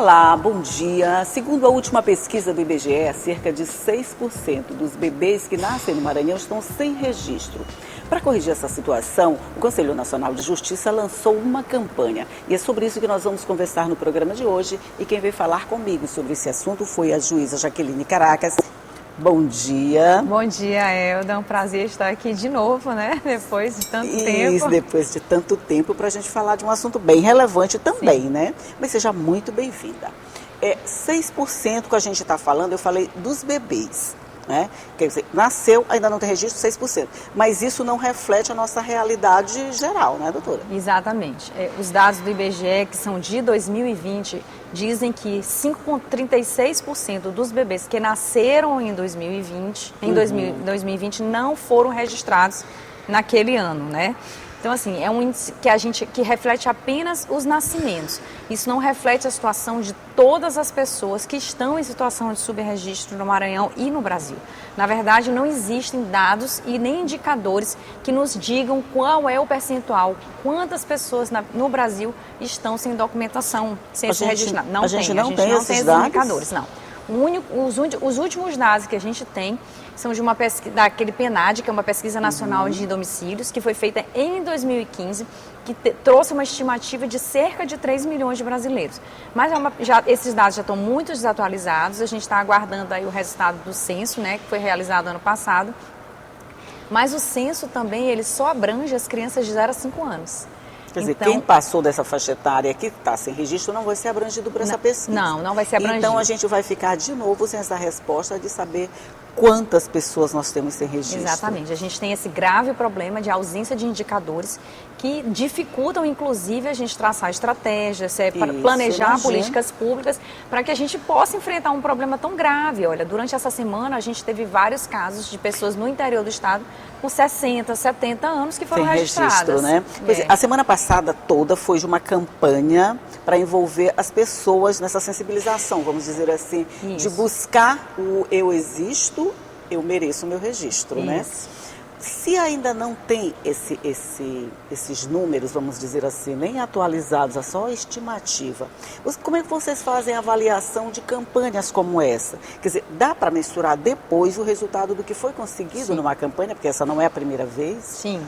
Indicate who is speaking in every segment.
Speaker 1: Olá, bom dia. Segundo a última pesquisa do IBGE, cerca de 6% dos bebês que nascem no Maranhão estão sem registro. Para corrigir essa situação, o Conselho Nacional de Justiça lançou uma campanha. E é sobre isso que nós vamos conversar no programa de hoje. E quem veio falar comigo sobre esse assunto foi a juíza Jaqueline Caracas. Bom dia.
Speaker 2: Bom dia, Elda. É um prazer estar aqui de novo, né? Depois de tanto tempo.
Speaker 1: Isso, depois de tanto tempo, para a gente falar de um assunto bem relevante também,
Speaker 2: Sim.
Speaker 1: né? Mas seja muito bem-vinda. 6% que a gente está falando, eu falei dos bebês, né? Quer dizer, nasceu, ainda não tem registro, 6%. Mas isso não reflete a nossa realidade geral, né, doutora?
Speaker 2: Exatamente. Os dados do IBGE, que são de 2020, dizem que 5,36% dos bebês que nasceram em 2020 não foram registrados naquele ano, né? Então, assim, é um índice que reflete apenas os nascimentos. Isso não reflete a situação de todas as pessoas que estão em situação de subregistro no Maranhão e no Brasil. Na verdade, não existem dados e nem indicadores que nos digam qual é o percentual, quantas pessoas no Brasil estão sem documentação, sem se registrar.
Speaker 1: A gente não tem esses
Speaker 2: indicadores, não. Os últimos dados que a gente tem são de uma pesquisa, daquele PNAD, que é uma pesquisa nacional de domicílios, que foi feita em 2015, que trouxe uma estimativa de cerca de 3 milhões de brasileiros. Mas esses dados já estão muito desatualizados, a gente está aguardando aí o resultado do censo, né, que foi realizado ano passado. Mas o censo também, ele só abrange as crianças de 0 a 5 anos.
Speaker 1: Quer dizer, quem passou dessa faixa etária que está sem registro não vai ser abrangido por essa pesquisa.
Speaker 2: Não vai ser abrangido.
Speaker 1: Então a gente vai ficar de novo sem essa resposta de saber quantas pessoas nós temos sem registro.
Speaker 2: Exatamente. A gente tem esse grave problema de ausência de indicadores que dificultam, inclusive, a gente traçar estratégias, planejar políticas públicas para que a gente possa enfrentar um problema tão grave. Olha, durante essa semana a gente teve vários casos de pessoas no interior do estado com 60, 70 anos que foram registradas.
Speaker 1: Registro, né? Pois é, a semana passada toda foi de uma campanha para envolver as pessoas nessa sensibilização, vamos dizer assim, de buscar o eu existo, eu mereço o meu registro, né? Se ainda não tem esses números, vamos dizer assim, nem atualizados, é só estimativa, como é que vocês fazem a avaliação de campanhas como essa? Quer dizer, dá para mensurar depois o resultado do que foi conseguido numa campanha, porque essa não é a primeira vez?
Speaker 2: Sim.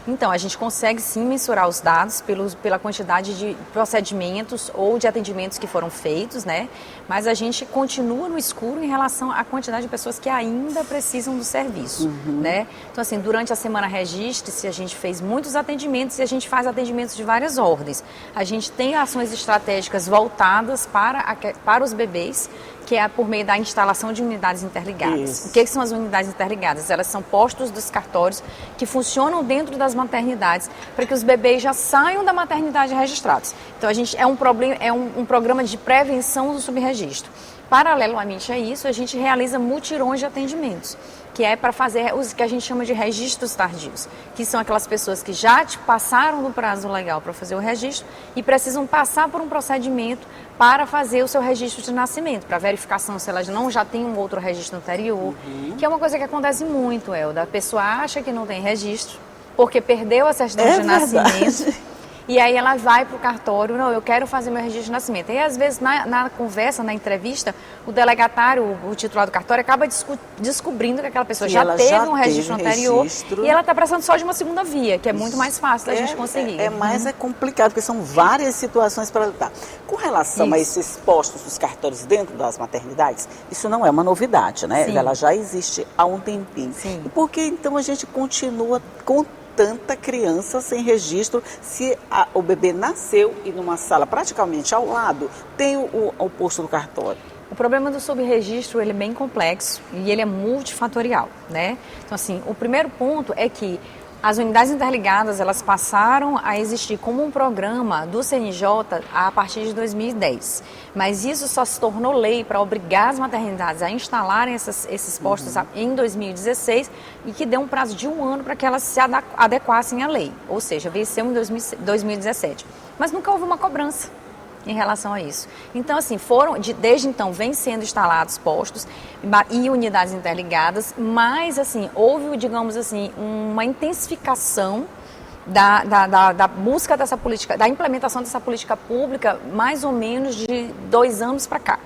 Speaker 2: Então, a gente consegue sim mensurar os dados pela quantidade de procedimentos ou de atendimentos que foram feitos, né? Mas a gente continua no escuro em relação à quantidade de pessoas que ainda precisam do serviço, né? Então, assim, durante a Semana Registre-se, a gente fez muitos atendimentos e a gente faz atendimentos de várias ordens. A gente tem ações estratégicas voltadas para os bebês, que é por meio da instalação de unidades interligadas. O que são as unidades interligadas? Elas são postos dos cartórios que funcionam dentro das maternidades para que os bebês já saiam da maternidade registrados. Então, a gente um programa de prevenção do subregistro. Paralelamente a isso, a gente realiza mutirões de atendimentos, que é para fazer os que a gente chama de registros tardios, que são aquelas pessoas que já passaram do prazo legal para fazer o registro e precisam passar por um procedimento para fazer o seu registro de nascimento, para verificação se elas não já têm um outro registro anterior, que é uma coisa que acontece muito, Elda. A pessoa acha que não tem registro porque perdeu a certidão de nascimento. E aí ela vai para o cartório, não, eu quero fazer meu registro de nascimento. E às vezes na conversa, na entrevista, o delegatário, o titular do cartório, acaba descobrindo que aquela pessoa já teve um registro anterior e ela está precisando só de uma segunda via, que é muito mais fácil da gente conseguir.
Speaker 1: É complicado, porque são várias situações para lidar. Com relação a esses postos dos cartórios dentro das maternidades, isso não é uma novidade, né? Ela já existe há um tempinho. E por que então a gente continua com tanta criança sem registro se o bebê nasceu e numa sala praticamente ao lado tem o posto do cartório?
Speaker 2: O problema do subregistro, ele é bem complexo e ele é multifatorial, né? Então, assim, o primeiro ponto é que as unidades interligadas, elas passaram a existir como um programa do CNJ a partir de 2010. Mas isso só se tornou lei para obrigar as maternidades a instalarem esses postos em 2016 e que deu um prazo de 1 ano para que elas se adequassem à lei. Ou seja, venceu em 2017. Mas nunca houve uma cobrança em relação a isso. Então, assim, desde então, vem sendo instalados postos e unidades interligadas, mas, assim, houve, digamos assim, uma intensificação da busca dessa política, da implementação dessa política pública, mais ou menos de 2 anos para cá.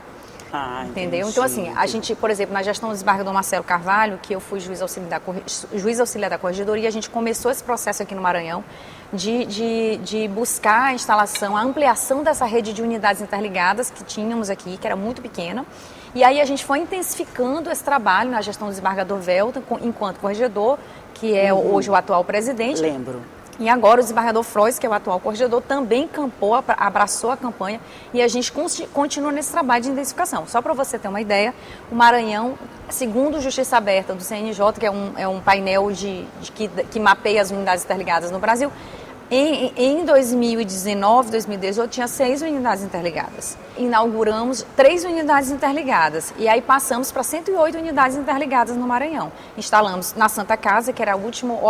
Speaker 2: Entendeu?
Speaker 1: Entendi.
Speaker 2: Então, assim, a gente, por exemplo, na gestão do desembargador Marcelo Carvalho, que eu fui juiz auxiliar da Corregedoria, a gente começou esse processo aqui no Maranhão de buscar a instalação, a ampliação dessa rede de unidades interligadas que tínhamos aqui, que era muito pequena. E aí a gente foi intensificando esse trabalho na gestão do desembargador Velton, enquanto corregedor, que é hoje o atual presidente.
Speaker 1: Lembro.
Speaker 2: E agora o desembargador Frois, que é o atual corregedor, também campou, abraçou a campanha e a gente continua nesse trabalho de intensificação. Só para você ter uma ideia, o Maranhão, segundo Justiça Aberta do CNJ, que é um painel que mapeia as unidades interligadas no Brasil, em 2019, 2018, tinha 6 unidades interligadas. Inauguramos 3 unidades interligadas e aí passamos para 108 unidades interligadas no Maranhão. Instalamos na Santa Casa, que era o último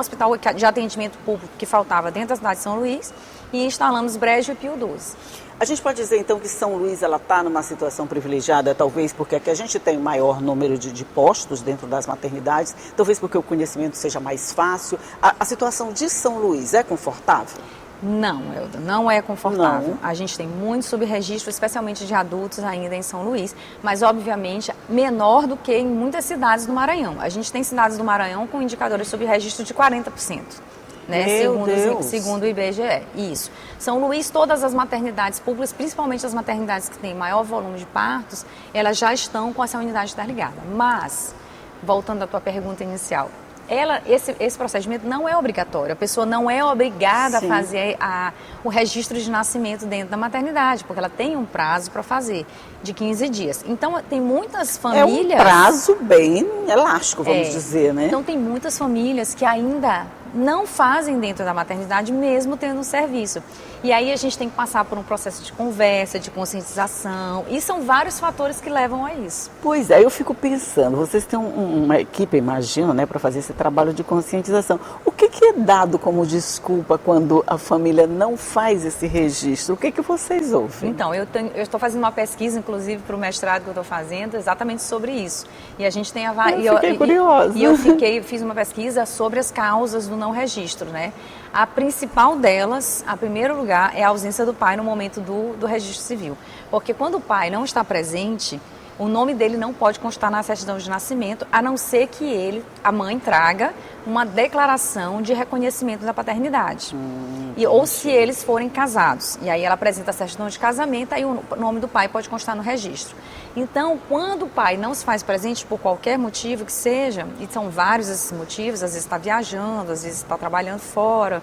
Speaker 2: hospital de atendimento público que faltava dentro da cidade de São Luís, e instalamos Brejo e Pio XII.
Speaker 1: A gente pode dizer, então, que São Luís está numa situação privilegiada, talvez porque aqui a gente tem maior número de postos dentro das maternidades, talvez porque o conhecimento seja mais fácil. A situação de São Luís é confortável?
Speaker 2: Não, Elda, não é confortável.
Speaker 1: Não.
Speaker 2: A gente tem muito subregistro, especialmente de adultos ainda em São Luís, mas obviamente menor do que em muitas cidades do Maranhão. A gente tem cidades do Maranhão com indicadores de subregistro de 40%. Né, segundo o IBGE, isso. São Luís, todas as maternidades públicas, principalmente as maternidades que têm maior volume de partos, elas já estão com essa unidade interligada. Mas, voltando à tua pergunta inicial, esse procedimento não é obrigatório, a pessoa não é obrigada
Speaker 1: Sim.
Speaker 2: a fazer o registro de nascimento dentro da maternidade, porque ela tem um prazo para fazer, de 15 dias. Então, tem muitas famílias...
Speaker 1: É um prazo bem elástico, vamos dizer, né?
Speaker 2: Então, tem muitas famílias que ainda não fazem dentro da maternidade, mesmo tendo um serviço. E aí a gente tem que passar por um processo de conversa, de conscientização, e são vários fatores que levam a isso.
Speaker 1: Pois é, eu fico pensando, vocês têm uma equipe, imagino, né, para fazer esse trabalho de conscientização. O que é dado como desculpa quando a família não faz esse registro? O que vocês ouvem?
Speaker 2: Então, eu estou fazendo uma pesquisa, inclusive, para o mestrado que eu estou fazendo, exatamente sobre isso. E a gente tem
Speaker 1: Eu fiquei curiosa.
Speaker 2: E fiz uma pesquisa sobre as causas do não registro, né? A principal delas, a primeiro lugar, é a ausência do pai no momento do registro civil. Porque quando o pai não está presente, o nome dele não pode constar na certidão de nascimento, a não ser que a mãe, traga uma declaração de reconhecimento da paternidade. Ou se eles forem casados. E aí ela apresenta a certidão de casamento, aí o nome do pai pode constar no registro. Então, quando o pai não se faz presente por qualquer motivo que seja, e são vários esses motivos, às vezes está viajando, às vezes está trabalhando fora,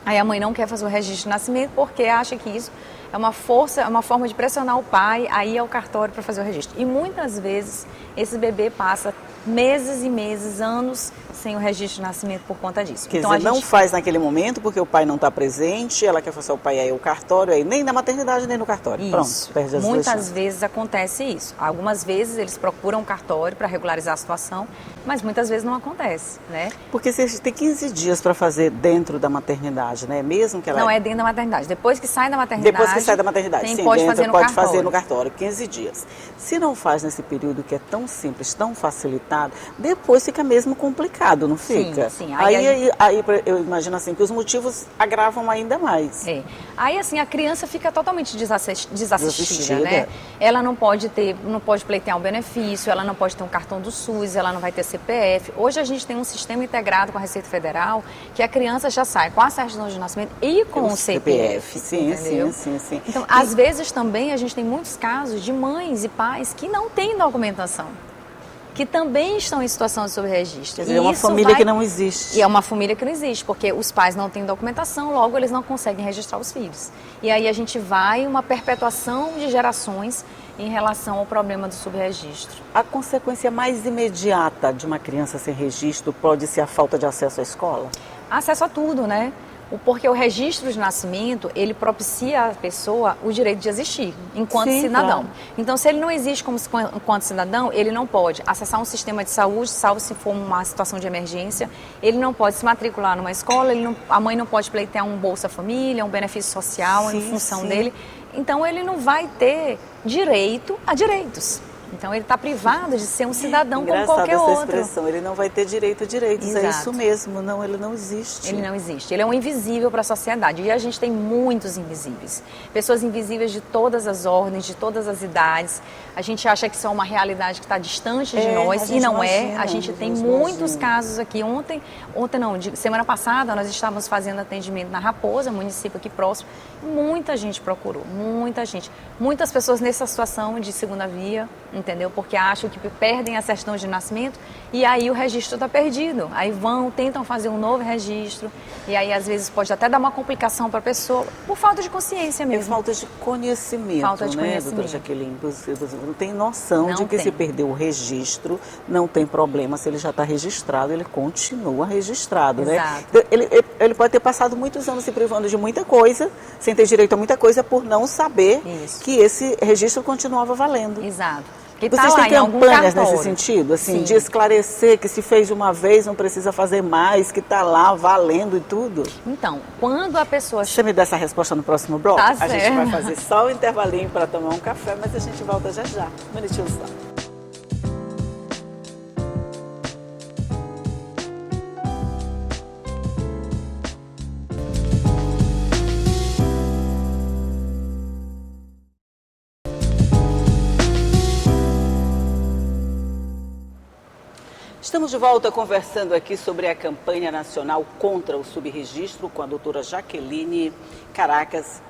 Speaker 2: aí a mãe não quer fazer o registro de nascimento porque acha que isso é uma forma de pressionar o pai a ir ao cartório para fazer o registro. E muitas vezes esse bebê passa meses e meses, anos sem o registro de nascimento por conta disso.
Speaker 1: Quer dizer, não faz naquele momento porque o pai não está presente, ela quer fazer o pai aí ao cartório, aí nem na maternidade nem no cartório.
Speaker 2: Isso.
Speaker 1: Pronto, perde as
Speaker 2: Muitas vezes acontece isso. Algumas vezes eles procuram um cartório para regularizar a situação, mas muitas vezes não acontece, né?
Speaker 1: Porque você tem 15 dias para fazer dentro da maternidade, né? Mesmo que ela...
Speaker 2: Não é dentro da maternidade. Depois que sai da maternidade...
Speaker 1: Depois que sai da maternidade, sim,
Speaker 2: pode
Speaker 1: fazer no cartório, 15 dias. Se não faz nesse período que é tão simples, tão facilitado, depois fica mesmo complicado, não fica?
Speaker 2: Sim.
Speaker 1: Aí eu imagino assim, que os motivos agravam ainda mais.
Speaker 2: Aí assim, a criança fica totalmente desassistida, né? Ela não pode pleitear um benefício, ela não pode ter um cartão do SUS, ela não vai ter CPF. Hoje a gente tem um sistema integrado com a Receita Federal, que a criança já sai com a certidão de nascimento e com o CPF.
Speaker 1: Sim.
Speaker 2: Então, às vezes também a gente tem muitos casos de mães e pais que não têm documentação, que também estão em situação de subregistro.
Speaker 1: Quer dizer, é uma família que não existe.
Speaker 2: E é uma família que não existe, porque os pais não têm documentação, logo eles não conseguem registrar os filhos. E aí a gente vai uma perpetuação de gerações em relação ao problema do subregistro.
Speaker 1: A consequência mais imediata de uma criança sem registro pode ser a falta de acesso à escola?
Speaker 2: Acesso a tudo, né? Porque o registro de nascimento, ele propicia à pessoa o direito de existir enquanto cidadão. Claro. Então, se ele não existe enquanto cidadão, ele não pode acessar um sistema de saúde, salvo se for uma situação de emergência, ele não pode se matricular numa escola, a mãe não pode pleitear um Bolsa Família, um benefício social em função dele. Então, ele não vai ter direito a direitos. Então ele está privado de ser um cidadão como
Speaker 1: Engraçada
Speaker 2: qualquer
Speaker 1: essa
Speaker 2: outro.
Speaker 1: expressão, ele não vai ter direitos,
Speaker 2: Exato.
Speaker 1: é isso mesmo, não, ele não existe.
Speaker 2: Ele não existe, ele é um invisível para a sociedade e a gente tem muitos invisíveis, pessoas invisíveis de todas as ordens, de todas as idades. A gente acha que isso é uma realidade que está distante de nós e não é. A gente tem muitos casos aqui. Semana passada nós estávamos fazendo atendimento na Raposa, município aqui próximo. Muita gente procurou, muita gente. Muitas pessoas nessa situação de segunda via, entendeu? Porque acham que perdem a certidão de nascimento e aí o registro está perdido. Aí tentam fazer um novo registro e aí às vezes pode até dar uma complicação para a pessoa por falta de consciência mesmo.
Speaker 1: É falta de conhecimento,
Speaker 2: falta de
Speaker 1: né,
Speaker 2: conhecimento.
Speaker 1: doutora Jaqueline? Você não tem noção
Speaker 2: Não
Speaker 1: de que
Speaker 2: tem.
Speaker 1: se perdeu o registro, não tem problema. Se ele já está registrado, ele continua registrado,
Speaker 2: Exato.
Speaker 1: né? Ele pode ter passado muitos anos se privando de muita coisa, sem ter direito a muita coisa, por não saber que esse registro continuava valendo.
Speaker 2: Exato.
Speaker 1: Vocês têm campanhas nesse sentido, assim, de esclarecer que se fez uma vez não precisa fazer mais, que está lá valendo e tudo?
Speaker 2: Então, quando a pessoa...
Speaker 1: Você me dá essa resposta no próximo bloco?
Speaker 2: Tá
Speaker 1: a
Speaker 2: certo.
Speaker 1: gente vai fazer só o intervalinho para tomar um café, mas a gente volta já já. Um minutinho só. Estamos de volta conversando aqui sobre a campanha nacional contra o subregistro com a doutora Jaqueline Caracas,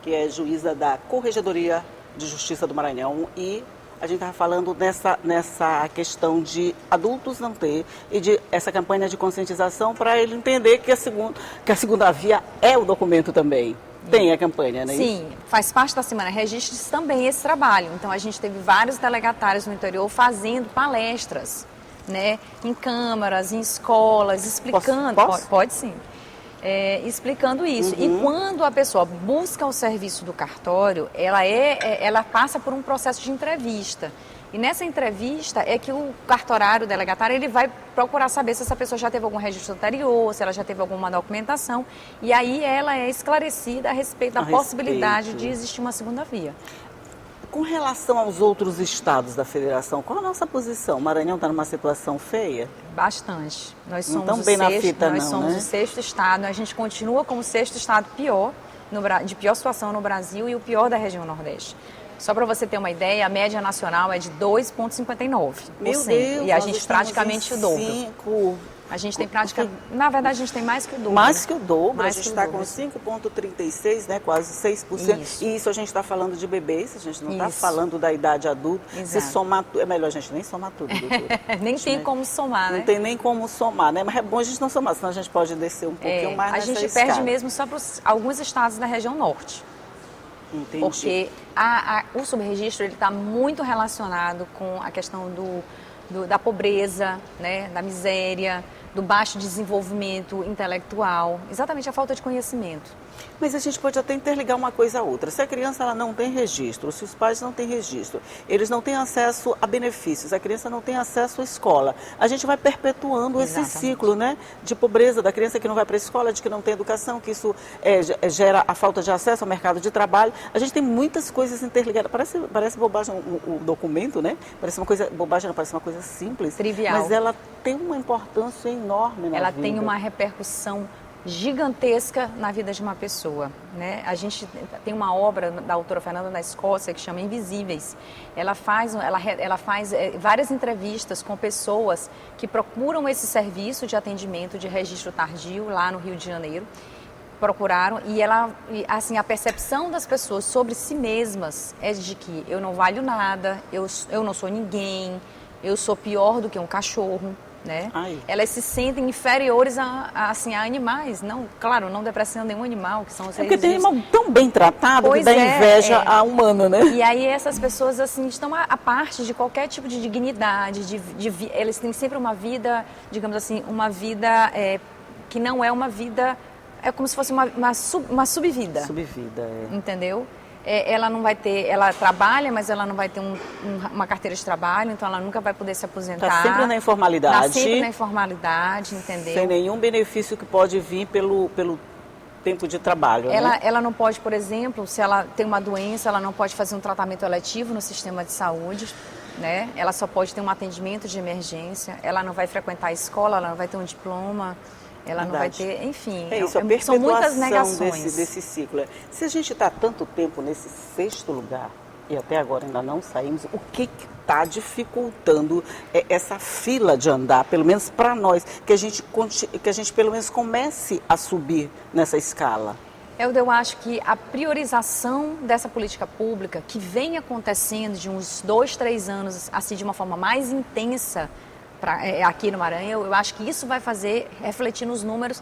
Speaker 1: que é juíza da Corregedoria de Justiça do Maranhão, e a gente estava falando nessa questão de adultos não ter e de essa campanha de conscientização para ele entender que a segunda via é o documento também. Tem a campanha, não é isso?
Speaker 2: Sim, faz parte da Semana Registros também esse trabalho. Então a gente teve vários delegatários no interior fazendo palestras, né, em câmaras, em escolas, explicando.
Speaker 1: Posso?
Speaker 2: Pode sim. Explicando isso. E quando a pessoa busca o serviço do cartório, ela passa por um processo de entrevista. E nessa entrevista é que o cartorário, o delegatário, ele vai procurar saber se essa pessoa já teve algum registro anterior, se ela já teve alguma documentação. E aí ela é esclarecida a respeito da possibilidade de existir uma segunda via.
Speaker 1: Com relação aos outros estados da federação, qual a nossa posição? O Maranhão está numa situação feia?
Speaker 2: Bastante. Nós
Speaker 1: Não
Speaker 2: somos,
Speaker 1: tão bem na fita,
Speaker 2: nós somos
Speaker 1: né?
Speaker 2: o sexto estado, a gente continua como o sexto estado de pior situação no Brasil e o pior da região Nordeste. Só para você ter uma ideia, a média nacional é de 2,59%.
Speaker 1: Meu Deus,
Speaker 2: e a gente praticamente o dobro.
Speaker 1: 5.
Speaker 2: A gente tem na verdade, a gente tem mais que o dobro.
Speaker 1: Mais que o dobro,
Speaker 2: Mais
Speaker 1: a gente
Speaker 2: que o
Speaker 1: está com
Speaker 2: dobro.
Speaker 1: 5,36, né, quase 6%.
Speaker 2: Isso.
Speaker 1: E isso a gente está falando de bebês, a gente não está
Speaker 2: Isso.
Speaker 1: falando da idade adulta.
Speaker 2: Exato.
Speaker 1: Se somar, é melhor a gente nem somar tudo, doutora.
Speaker 2: Nem tem como somar, né?
Speaker 1: Não tem nem como somar, né? Mas é bom a gente não somar, senão a gente pode descer um pouquinho mais nessa
Speaker 2: A gente
Speaker 1: escala.
Speaker 2: perde mesmo só para alguns estados da região norte.
Speaker 1: Entendi.
Speaker 2: Porque o subregistro está muito relacionado com a questão da pobreza, né, da miséria, do baixo desenvolvimento intelectual, exatamente a falta de conhecimento.
Speaker 1: Mas a gente pode até interligar uma coisa a outra. Se a criança ela não tem registro, se os pais não têm registro, eles não têm acesso a benefícios, a criança não tem acesso à escola, a gente vai perpetuando esse ciclo, né, de pobreza da criança que não vai para a escola, de que não tem educação, que isso gera a falta de acesso ao mercado de trabalho. A gente tem muitas coisas interligadas. Parece bobagem o documento, né? Parece uma coisa bobagem, não, parece uma coisa simples.
Speaker 2: Trivial.
Speaker 1: Mas ela tem uma importância enorme na vida.
Speaker 2: Ela tem uma repercussão gigantesca na vida de uma pessoa, né? A gente tem uma obra da autora Fernanda da Escócia que chama Invisíveis. Ela faz várias entrevistas com pessoas que procuram esse serviço de atendimento de registro tardio lá no Rio de Janeiro. Procuraram e assim, a percepção das pessoas sobre si mesmas é de que eu não valho nada, eu não sou ninguém, eu sou pior do que um cachorro. Né? Elas se sentem inferiores a animais, não, claro, não depreciando nenhum animal, que são os seres
Speaker 1: porque tem animal tão bem tratado que dá inveja a humano, né?
Speaker 2: E aí essas pessoas assim estão à parte de qualquer tipo de dignidade, eles têm sempre uma vida, digamos assim, uma vida que não é uma vida, é como se fosse uma subvida.
Speaker 1: Subvida,
Speaker 2: entendeu? Ela não vai ter, ela trabalha, mas ela não vai ter uma carteira de trabalho, então ela nunca vai poder se aposentar.
Speaker 1: Está sempre na informalidade.
Speaker 2: Está sempre na informalidade, entendeu?
Speaker 1: Sem nenhum benefício que pode vir pelo tempo de trabalho, né?
Speaker 2: Ela não pode, por exemplo, se ela tem uma doença, ela não pode fazer um tratamento eletivo no sistema de saúde. né? Ela só pode ter um atendimento de emergência, ela não vai frequentar a escola, ela não vai ter um diploma, ela não vai ter, enfim,
Speaker 1: são muitas
Speaker 2: negações
Speaker 1: desse ciclo. Se a gente está tanto tempo nesse 6º lugar, e até agora ainda não saímos, o que está dificultando essa fila de andar, pelo menos para nós, que a gente pelo menos comece a subir nessa escala?
Speaker 2: Eu acho que a priorização dessa política pública, que vem acontecendo de uns 2, 3 anos, assim, de uma forma mais intensa aqui no Maranhão, eu acho que isso vai fazer refletir nos números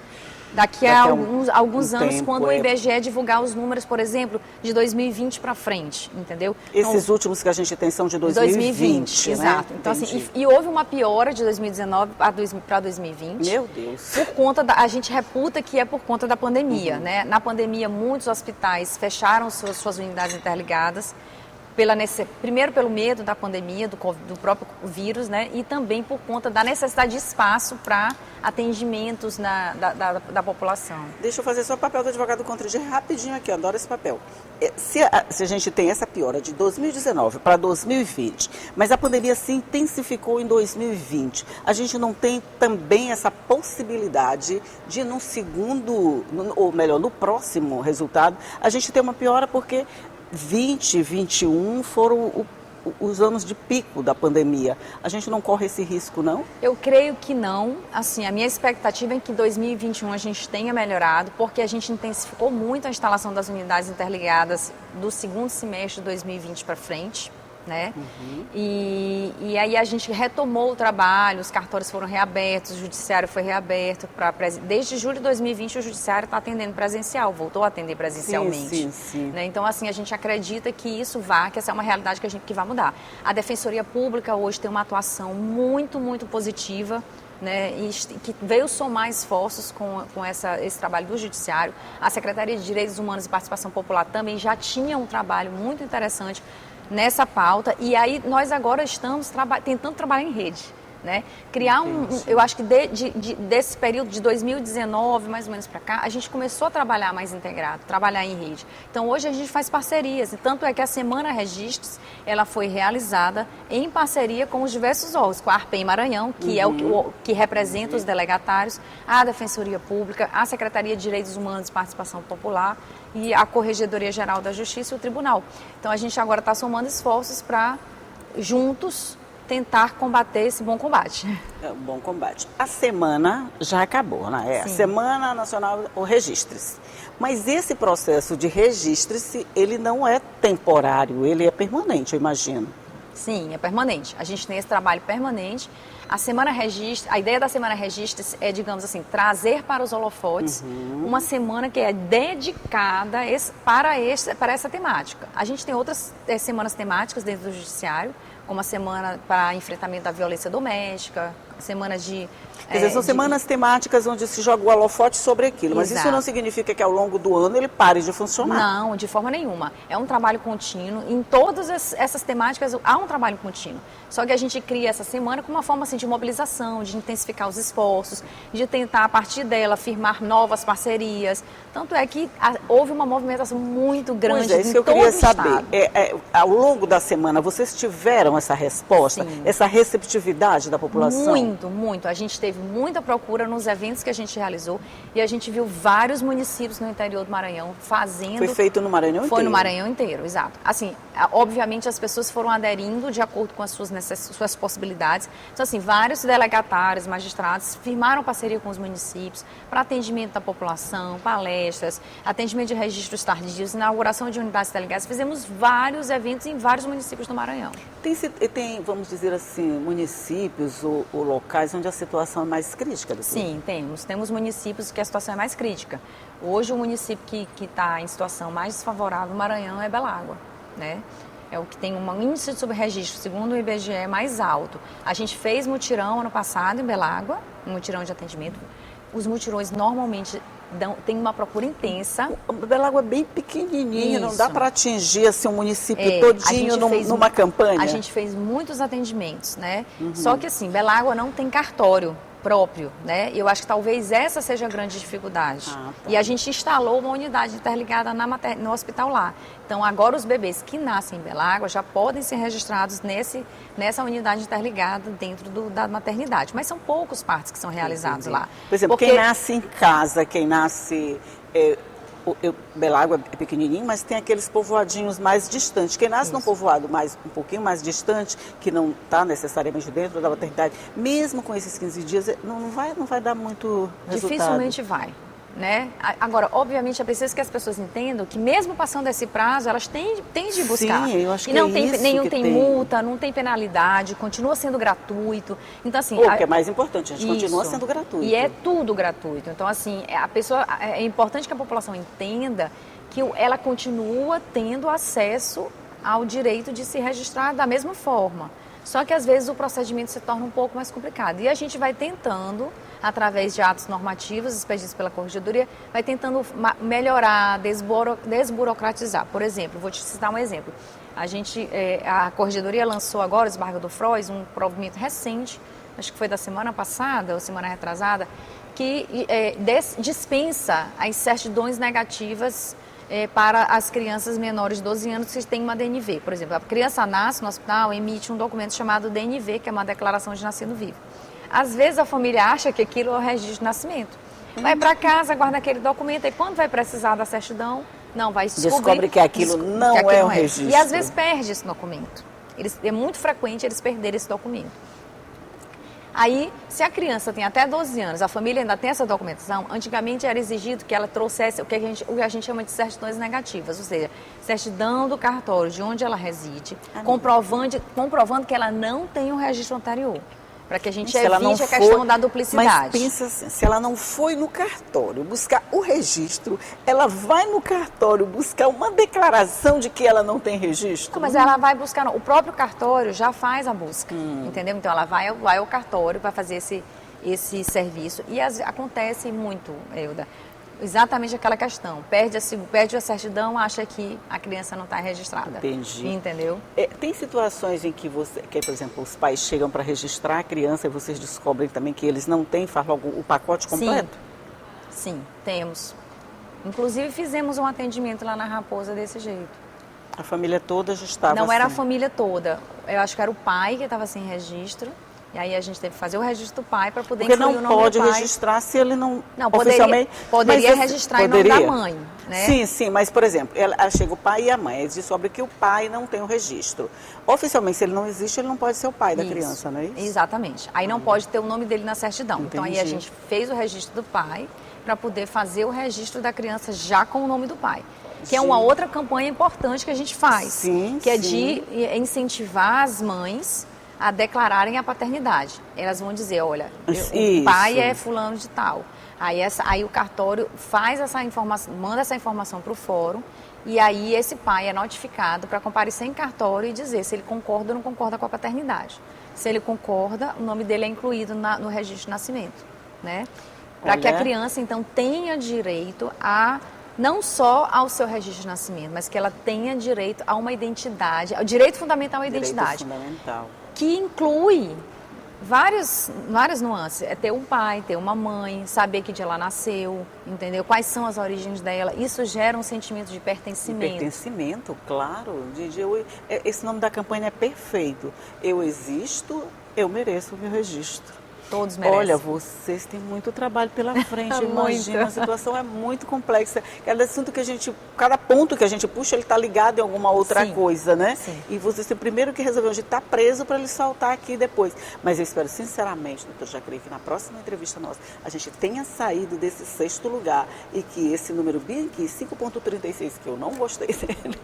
Speaker 2: daqui a alguns anos, tempo, quando o IBGE divulgar os números, por exemplo, de 2020 para frente, entendeu?
Speaker 1: Esses últimos que a gente tem são de 2020, né?
Speaker 2: Exato. Então, assim, e houve uma piora de 2019 para 2020.
Speaker 1: Meu Deus.
Speaker 2: Por conta a gente reputa que é por conta da pandemia, né? Na pandemia, muitos hospitais fecharam suas unidades interligadas, primeiro pelo medo da pandemia, do próprio vírus, né? E também por conta da necessidade de espaço para atendimentos da população.
Speaker 1: Deixa eu fazer só o papel do advogado contra rapidinho aqui, eu adoro esse papel. Se a gente tem essa piora de 2019 para 2020, mas a pandemia se intensificou em 2020, a gente não tem também essa possibilidade de no segundo, ou melhor, no próximo resultado, a gente ter uma piora porque 20, 21 foram os anos de pico da pandemia. A gente não corre esse risco, não?
Speaker 2: Eu creio que não. Assim, a minha expectativa é que em 2021 a gente tenha melhorado, porque a gente intensificou muito a instalação das unidades interligadas do segundo semestre de 2020 para frente, né? E aí a gente retomou o trabalho, os cartórios foram reabertos, o judiciário foi reaberto. Desde julho de 2020 o judiciário está atendendo presencial, voltou a atender presencialmente.
Speaker 1: Sim.
Speaker 2: Né? Então, assim, a gente acredita que que essa é uma realidade que vai mudar. A Defensoria Pública hoje tem uma atuação muito, muito positiva, né, e que veio somar esforços com esse trabalho do Judiciário. A Secretaria de Direitos Humanos e Participação Popular também já tinha um trabalho muito interessante nessa pauta, e aí nós agora estamos tentando trabalhar em rede, né? Criar eu acho que desse período de 2019, mais ou menos para cá, a gente começou a trabalhar mais integrado, trabalhar em rede. Então hoje a gente faz parcerias, e tanto é que a Semana Registros, ela foi realizada em parceria com os diversos órgãos, com a ARPEM Maranhão, que é o que representa os delegatários, a Defensoria Pública, a Secretaria de Direitos Humanos e Participação Popular e a Corregedoria Geral da Justiça e o Tribunal. Então a gente agora está somando esforços para, juntos, tentar combater esse bom combate.
Speaker 1: É um bom combate. A semana já acabou, né? A Semana Nacional ou Registre-se. Mas esse processo de registre-se, ele não é temporário, ele é permanente, eu imagino.
Speaker 2: Sim, é permanente. A gente tem esse trabalho permanente. A ideia da Semana Registre-se é, digamos assim, trazer para os holofotes uma semana que é dedicada para essa temática. A gente tem outras semanas temáticas dentro do Judiciário, como a semana para enfrentamento da violência doméstica, semanas de...
Speaker 1: Quer dizer, são semanas temáticas onde se joga o holofote sobre aquilo, mas isso não significa que ao longo do ano ele pare de funcionar.
Speaker 2: Não, de forma nenhuma. É um trabalho contínuo. Em todas essas temáticas há um trabalho contínuo. Só que a gente cria essa semana com uma forma assim, de mobilização, de intensificar os esforços, de tentar, a partir dela, firmar novas parcerias. Tanto é que houve uma movimentação muito grande em todo o estado. Pois é, isso que eu queria
Speaker 1: saber. Ao longo da semana, vocês tiveram essa resposta, essa receptividade da população?
Speaker 2: Muito, muito. A gente teve muita procura nos eventos que a gente realizou e a gente viu vários municípios no interior do Maranhão fazendo...
Speaker 1: Foi feito no Maranhão inteiro?
Speaker 2: Foi no Maranhão inteiro, exato. Assim, obviamente as pessoas foram aderindo de acordo com as suas possibilidades. Então, assim, vários delegatários, magistrados firmaram parceria com os municípios para atendimento da população, palestras, atendimento de registros tardios, inauguração de unidades delegadas. Fizemos vários eventos em vários municípios do Maranhão.
Speaker 1: Tem, vamos dizer assim, municípios ou locais onde a situação é mais crítica?
Speaker 2: Sim, temos municípios que a situação é mais crítica. Hoje o município que está em situação mais desfavorável no Maranhão é Belágua, né? É o que tem um índice de subregistro, segundo o IBGE, mais alto. A gente fez mutirão ano passado em Belágua, um mutirão de atendimento. Os mutirões normalmente tem uma procura intensa.
Speaker 1: Belágua é bem pequenininha, não dá para atingir assim, um município todinho numa campanha.
Speaker 2: A gente fez muitos atendimentos, né? Só que assim, Belágua não tem cartório, próprio, né? Eu acho que talvez essa seja a grande dificuldade.
Speaker 1: Tá.
Speaker 2: E a gente instalou uma unidade interligada no hospital lá. Então, agora os bebês que nascem em Belágua já podem ser registrados nessa unidade interligada dentro da maternidade. Mas são poucos partos que são realizados lá.
Speaker 1: Por exemplo, quem nasce em casa, quem nasce... Belágua é pequenininho, mas tem aqueles povoadinhos mais distantes. Quem nasce num povoado um pouquinho mais distante, que não está necessariamente dentro da maternidade, mesmo com esses 15 dias, não vai dar muito resultado.
Speaker 2: Dificilmente vai. Né? Agora, obviamente, é preciso que as pessoas entendam que mesmo passando esse prazo, elas têm de buscar.
Speaker 1: Sim, eu acho
Speaker 2: e não
Speaker 1: que
Speaker 2: nenhum tem multa, não tem penalidade, continua sendo gratuito. Então, assim,
Speaker 1: o que é mais importante, a gente continua sendo gratuito.
Speaker 2: E é tudo gratuito. Então, assim, é importante que a população entenda que ela continua tendo acesso ao direito de se registrar da mesma forma. Só que, às vezes, o procedimento se torna um pouco mais complicado. E a gente vai tentando, através de atos normativos expedidos pela Corregedoria, vai tentando melhorar, desburocratizar. Por exemplo, vou te citar um exemplo. A Corregedoria lançou agora, o Esbarga do Frois, um provimento recente, acho que foi da semana passada ou semana retrasada, que dispensa as certidões negativas para as crianças menores de 12 anos que têm uma DNV. Por exemplo, a criança nasce no hospital, emite um documento chamado DNV, que é uma declaração de nascido vivo. Às vezes a família acha que aquilo é o registro de nascimento. Vai para casa, guarda aquele documento e quando vai precisar da certidão, não vai
Speaker 1: descobre que aquilo não é um registro.
Speaker 2: E às vezes perde esse documento. É muito frequente eles perderem esse documento. Aí, se a criança tem até 12 anos, a família ainda tem essa documentação, antigamente era exigido que ela trouxesse o que a gente chama de certidões negativas, ou seja, certidão do cartório de onde ela reside, comprovando que ela não tem um registro anterior. Para que a gente evite a questão da duplicidade.
Speaker 1: Mas pensa assim, se ela não foi no cartório buscar o registro, ela vai no cartório buscar uma declaração de que ela não tem registro?
Speaker 2: Não, mas ela vai buscar, o próprio cartório já faz a busca, entendeu? Então ela vai ao cartório para fazer esse serviço. E acontece muito, Elda, exatamente aquela questão. Perde a certidão, acha que a criança não está registrada.
Speaker 1: Entendi.
Speaker 2: Entendeu?
Speaker 1: Tem situações em que por exemplo, os pais chegam para registrar a criança e vocês descobrem também que eles não têm o pacote completo?
Speaker 2: Sim, temos. Inclusive fizemos um atendimento lá na Raposa desse jeito.
Speaker 1: A família toda já estava
Speaker 2: Não era a
Speaker 1: assim.
Speaker 2: família toda. Eu acho que era o pai que estava sem registro. E aí a gente teve que fazer o registro do pai para poder incluir o nome do pai.
Speaker 1: Porque não pode registrar se ele não
Speaker 2: oficialmente... Poderia registrar em nome da mãe, né?
Speaker 1: Sim, mas, por exemplo, chega o pai e a mãe, eles descobrem que o pai não tem o registro. Oficialmente, se ele não existe, ele não pode ser o pai da criança, não é isso?
Speaker 2: Exatamente. Aí não pode ter o nome dele na certidão. Entendi. Então aí a gente fez o registro do pai para poder fazer o registro da criança já com o nome do pai. Que é uma outra campanha importante que a gente faz. É de incentivar as mães a declararem a paternidade. Elas vão dizer, olha, o pai é fulano de tal. Aí o cartório faz essa informação, manda essa informação para o fórum e aí esse pai é notificado para comparecer em cartório e dizer se ele concorda ou não concorda com a paternidade. Se ele concorda, o nome dele é incluído no registro de nascimento, né? Para que a criança, então, tenha direito não só ao seu registro de nascimento, mas que ela tenha direito a uma identidade, o direito fundamental à identidade.
Speaker 1: Direito fundamental.
Speaker 2: Que inclui várias nuances. É ter um pai, ter uma mãe, saber que dia ela nasceu, entendeu? Quais são as origens dela. Isso gera um sentimento de pertencimento.
Speaker 1: Pertencimento, claro. Esse nome da campanha é perfeito. Eu existo, eu mereço o meu registro.
Speaker 2: Todos merecem.
Speaker 1: Olha, vocês têm muito trabalho pela frente, imagina, a situação é muito complexa. Cada ponto que a gente puxa, ele está ligado em alguma outra coisa, né?
Speaker 2: Sim.
Speaker 1: E vocês têm primeiro que resolver onde está preso para ele saltar aqui depois. Mas eu espero sinceramente, doutor Jaqueline, que na próxima entrevista nossa, a gente tenha saído desse 6º lugar e que esse número bem aqui, 5,36, que eu não gostei dele,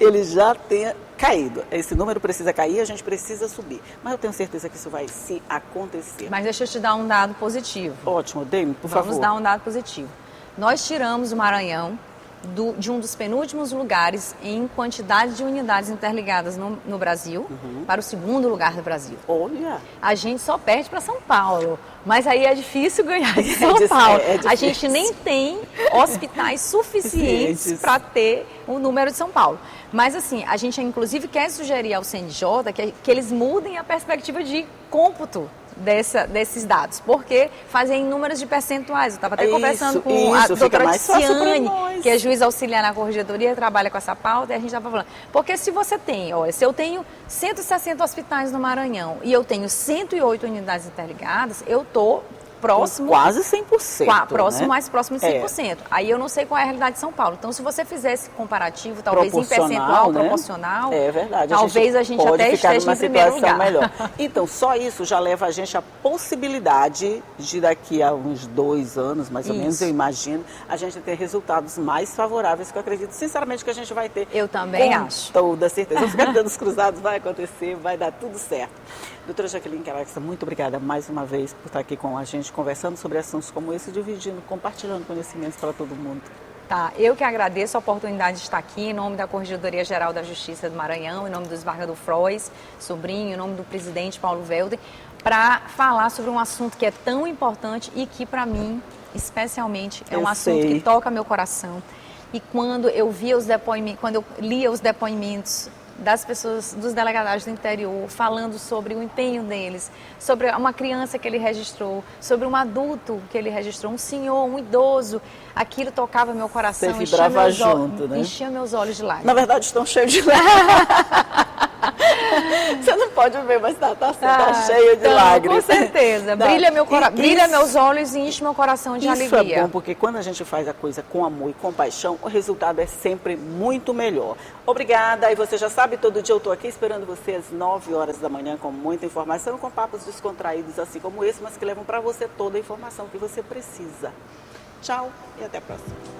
Speaker 1: ele já tenha caído. Esse número precisa cair, a gente precisa subir. Mas eu tenho certeza que isso vai sim acontecer.
Speaker 2: Mas deixa eu te dar um dado positivo.
Speaker 1: Ótimo, Demi, por favor.
Speaker 2: Vamos dar um dado positivo. Nós tiramos o Maranhão de um dos penúltimos lugares em quantidade de unidades interligadas no Brasil para o 2º lugar do Brasil.
Speaker 1: Olha!
Speaker 2: A gente só perde para São Paulo, mas aí é difícil ganhar de São Paulo. A gente nem tem hospitais suficientes para ter o número de São Paulo. Mas assim, a gente inclusive quer sugerir ao CNJ que eles mudem a perspectiva de cômputo desses dados, porque fazem números de percentuais. Eu estava até conversando com a doutora Tiziane, que é juiz auxiliar na corregedoria, trabalha com essa pauta, e a gente estava falando. Porque se você tem, olha, se eu tenho 160 hospitais no Maranhão e eu tenho 108 unidades interligadas, eu estou próximo...
Speaker 1: Quase 100%.
Speaker 2: Próximo,
Speaker 1: né?
Speaker 2: Mais próximo de 100%. Aí eu não sei qual é a realidade de São Paulo. Então, se você fizesse comparativo, talvez em percentual,
Speaker 1: né?
Speaker 2: Proporcional,
Speaker 1: é verdade.
Speaker 2: Talvez a gente até esteja em primeiro lugar.
Speaker 1: Melhor. Então, só isso já leva a gente a possibilidade de daqui a uns 2 anos, mais ou menos, eu imagino, a gente ter resultados mais favoráveis, que eu acredito sinceramente que a gente vai ter.
Speaker 2: Eu também acho.
Speaker 1: Com toda certeza. Os dedos cruzados vai acontecer, vai dar tudo certo. Doutora Jaqueline Caraxa, muito obrigada mais uma vez por estar aqui com a gente, conversando sobre assuntos como esse, dividindo, compartilhando conhecimentos para todo mundo.
Speaker 2: Tá, eu que agradeço a oportunidade de estar aqui em nome da Corregedoria Geral da Justiça do Maranhão, em nome do desembargador Frois Sobrinho, em nome do presidente Paulo Welder, para falar sobre um assunto que é tão importante e que, para mim, especialmente, é um assunto que toca meu coração. E quando eu via os depoimentos, quando eu lia os depoimentos das pessoas, dos delegados do interior, falando sobre o empenho deles, sobre uma criança que ele registrou, sobre um adulto que ele registrou, um senhor, um idoso, aquilo tocava meu coração,
Speaker 1: você vibrava junto, né?
Speaker 2: Enchia meus olhos de lágrimas.
Speaker 1: Na verdade, estão cheios de lágrimas. Você não pode ver, mas tá cheio de lágrimas.
Speaker 2: Com certeza. Brilha meus olhos e enche meu coração de alegria.
Speaker 1: Isso é bom, porque quando a gente faz a coisa com amor e compaixão, o resultado é sempre muito melhor. Obrigada. E você já sabe, todo dia eu estou aqui esperando você às 9 horas da manhã com muita informação, com papos descontraídos assim como esse, mas que levam para você toda a informação que você precisa. Tchau e até a próxima.